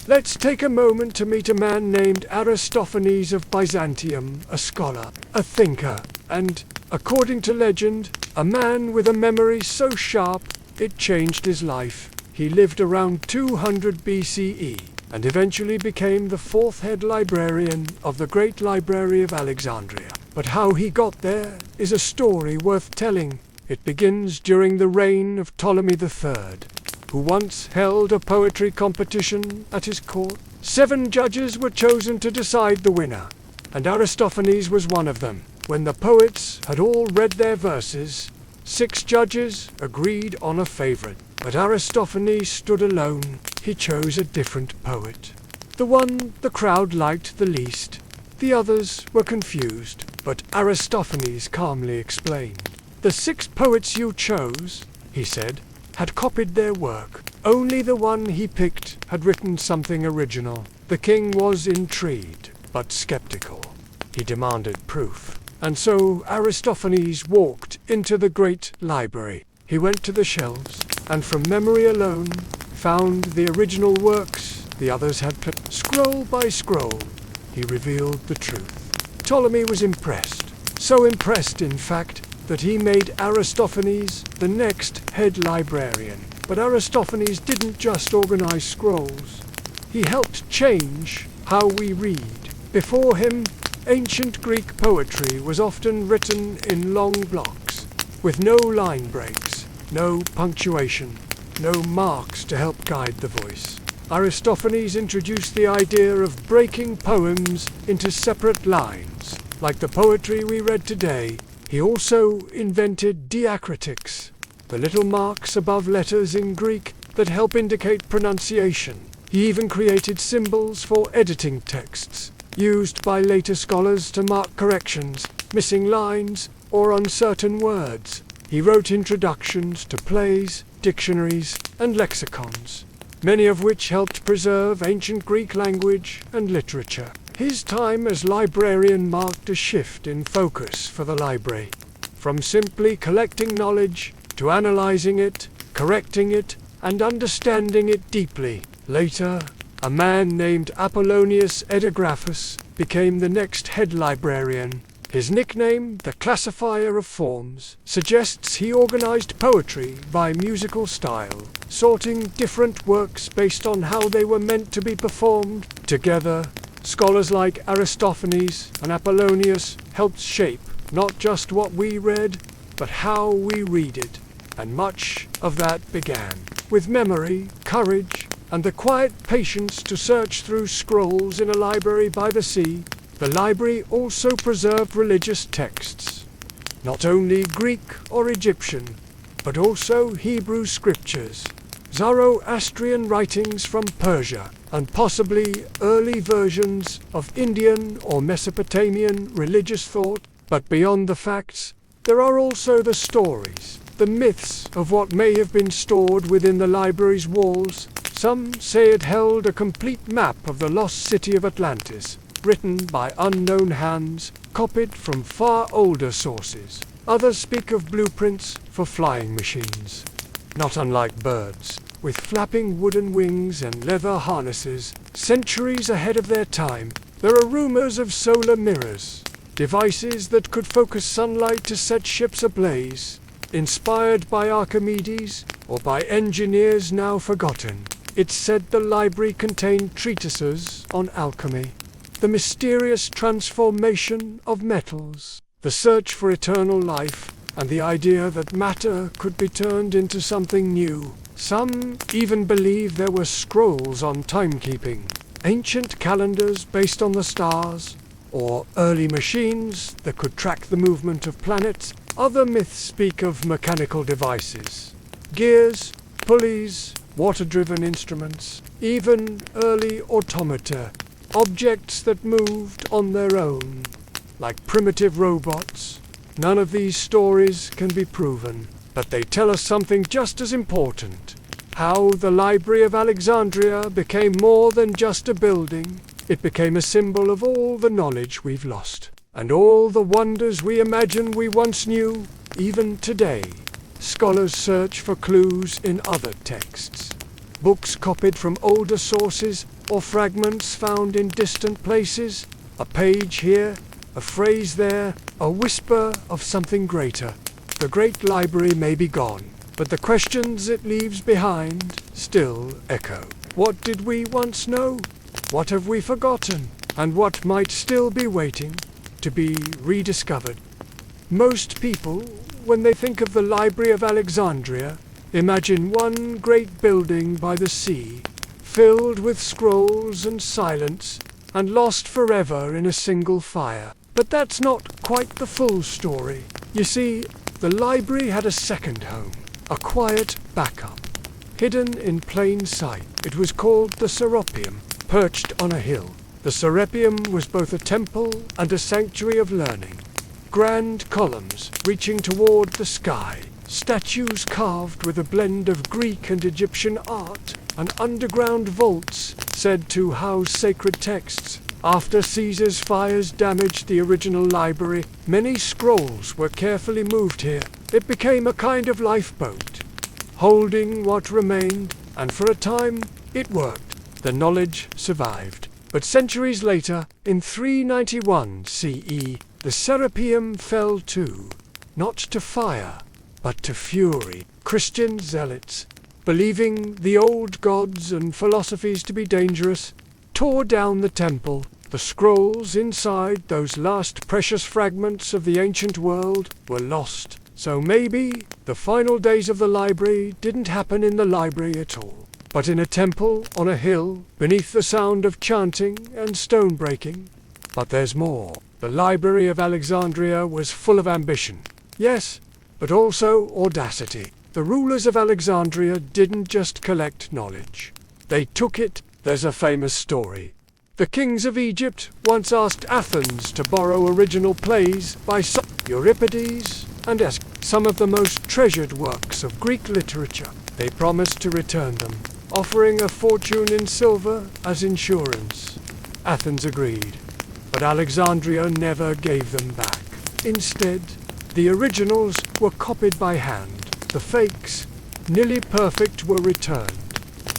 Let's take a moment to meet a man named Aristophanes of Byzantium, a scholar, a thinker, and, according to legend, a man with a memory so sharp it changed his life. He lived around 200 BCE and eventually became the fourth head librarian of the Great Library of Alexandria. But how he got there is a story worth telling. It begins during the reign of Ptolemy III, who once held a poetry competition at his court. 7 judges were chosen to decide the winner, and Aristophanes was one of them. When the poets had all read their verses, 6 judges agreed on a favorite, but Aristophanes stood alone. He chose a different poet, the one the crowd liked the least. The others were confused, but Aristophanes calmly explained. "The 6 poets you chose," he said, "had copied their work. Only the one he picked had written something original." The king was intrigued, but skeptical. He demanded proof. And so Aristophanes walked into the great library. He went to the shelves, and from memory alone, found the original works the others had put. Scroll by scroll, he revealed the truth. Ptolemy was impressed. So impressed, in fact, that he made Aristophanes the next head librarian. But Aristophanes didn't just organize scrolls. He helped change how we read. Before him, ancient Greek poetry was often written in long blocks, with no line breaks, no punctuation, no marks to help guide the voice. Aristophanes introduced the idea of breaking poems into separate lines. Like the poetry we read today, he also invented diacritics, the little marks above letters in Greek that help indicate pronunciation. He even created symbols for editing texts, used by later scholars to mark corrections, missing lines, or uncertain words. He wrote introductions to plays, dictionaries, and lexicons, many of which helped preserve ancient Greek language and literature. His time as librarian marked a shift in focus for the library, from simply collecting knowledge to analyzing it, correcting it, and understanding it deeply. Later, a man named Apollonius Epigraphus became the next head librarian. His nickname, the Classifier of Forms, suggests he organized poetry by musical style, sorting different works based on how they were meant to be performed. Together, scholars like Aristophanes and Apollonius helped shape not just what we read, but how we read it. And much of that began with memory, courage, and the quiet patience to search through scrolls in a library by the sea. The library also preserved religious texts, not only Greek or Egyptian, but also Hebrew scriptures, Zoroastrian writings from Persia, and possibly early versions of Indian or Mesopotamian religious thought. But beyond the facts, there are also the stories, the myths of what may have been stored within the library's walls. Some say it held a complete map of the lost city of Atlantis, written by unknown hands, copied from far older sources. Others speak of blueprints for flying machines, not unlike birds, with flapping wooden wings and leather harnesses, centuries ahead of their time. There are rumors of solar mirrors, devices that could focus sunlight to set ships ablaze, inspired by Archimedes or by engineers now forgotten. It's said the library contained treatises on alchemy, the mysterious transformation of metals, the search for eternal life, and the idea that matter could be turned into something new. Some even believe there were scrolls on timekeeping, ancient calendars based on the stars, or early machines that could track the movement of planets. Other myths speak of mechanical devices, gears, pulleys, water-driven instruments, even early automata, objects that moved on their own, like primitive robots. None of these stories can be proven, but they tell us something just as important: how the Library of Alexandria became more than just a building. It became a symbol of all the knowledge we've lost, and all the wonders we imagine we once knew. Even today, scholars search for clues in other texts, books copied from older sources, or fragments found in distant places. A page here, a phrase there, a whisper of something greater. The great library may be gone, but the questions it leaves behind still echo. What did we once know? What have we forgotten? And what might still be waiting to be rediscovered? Most people, when they think of the Library of Alexandria, imagine one great building by the sea, filled with scrolls and silence, and lost forever in a single fire. But that's not quite the full story. You see, the library had a second home, a quiet backup, hidden in plain sight. It was called the Serapeum, perched on a hill. The Serapeum was both a temple and a sanctuary of learning. Grand columns reaching toward the sky, statues carved with a blend of Greek and Egyptian art, and underground vaults said to house sacred texts. After Caesar's fires damaged the original library, many scrolls were carefully moved here. It became a kind of lifeboat, holding what remained, and for a time it worked. The knowledge survived. But centuries later, in 391 CE, the Serapeum fell too, not to fire, but to fury. Christian zealots, believing the old gods and philosophies to be dangerous, tore down the temple. The scrolls inside those last precious fragments of the ancient world were lost. So maybe the final days of the library didn't happen in the library at all, but in a temple on a hill beneath the sound of chanting and stone breaking. But there's more. The Library of Alexandria was full of ambition. Yes, but also audacity. The rulers of Alexandria didn't just collect knowledge. They took it. There's a famous story. The kings of Egypt once asked Athens to borrow original plays by Euripides and Aeschylus, some of the most treasured works of Greek literature. They promised to return them, offering a fortune in silver as insurance. Athens agreed, but Alexandria never gave them back. Instead, the originals were copied by hand. The fakes, nearly perfect, were returned,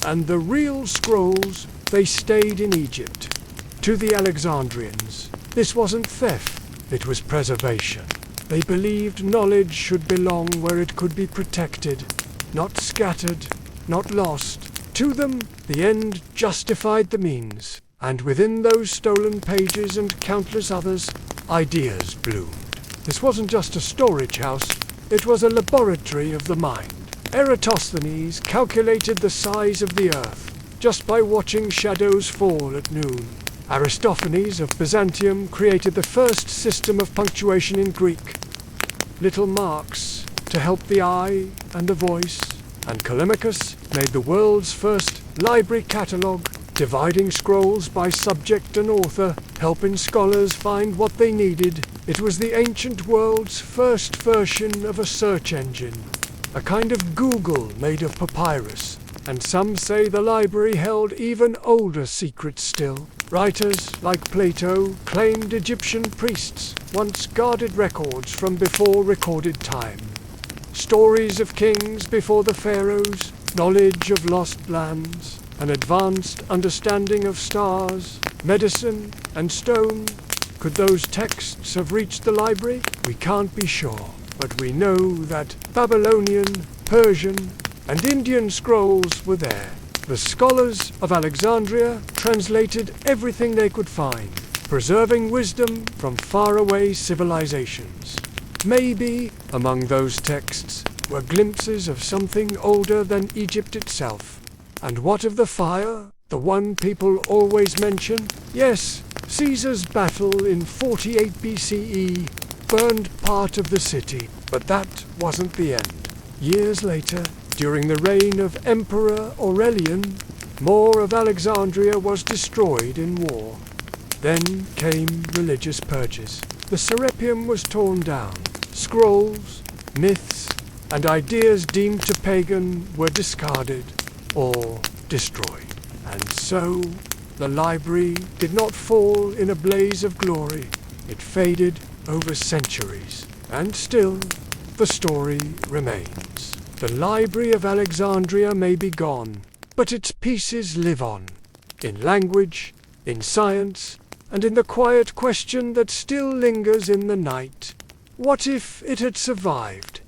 and the real scrolls, they stayed in Egypt. To the Alexandrians, this wasn't theft, it was preservation. They believed knowledge should belong where it could be protected, not scattered, not lost. To them, the end justified the means, and within those stolen pages and countless others, ideas bloomed. This wasn't just a storage house, it was a laboratory of the mind. Eratosthenes calculated the size of the earth just by watching shadows fall at noon. Aristophanes of Byzantium created the first system of punctuation in Greek. Little marks to help the eye and the voice. And Callimachus made the world's first library catalogue, dividing scrolls by subject and author, helping scholars find what they needed. It was the ancient world's first version of a search engine, a kind of Google made of papyrus. And some say the library held even older secrets still. Writers like Plato claimed Egyptian priests once guarded records from before recorded time. Stories of kings before the pharaohs, knowledge of lost lands, an advanced understanding of stars, medicine, and stone. Could those texts have reached the library? We can't be sure, but we know that Babylonian, Persian, and Indian scrolls were there. The scholars of Alexandria translated everything they could find, preserving wisdom from faraway civilizations. Maybe among those texts were glimpses of something older than Egypt itself. And what of the fire, the one people always mention? Yes, Caesar's battle in 48 BCE burned part of the city, but that wasn't the end. Years later, during the reign of Emperor Aurelian, more of Alexandria was destroyed in war. Then came religious purges. The Serapeum was torn down. Scrolls, myths, and ideas deemed too pagan were discarded or destroyed. And so, the library did not fall in a blaze of glory. It faded over centuries. And still, the story remains. The Library of Alexandria may be gone, But its pieces live on, in language, in science, and in the quiet question that still lingers in the night. What if it had survived?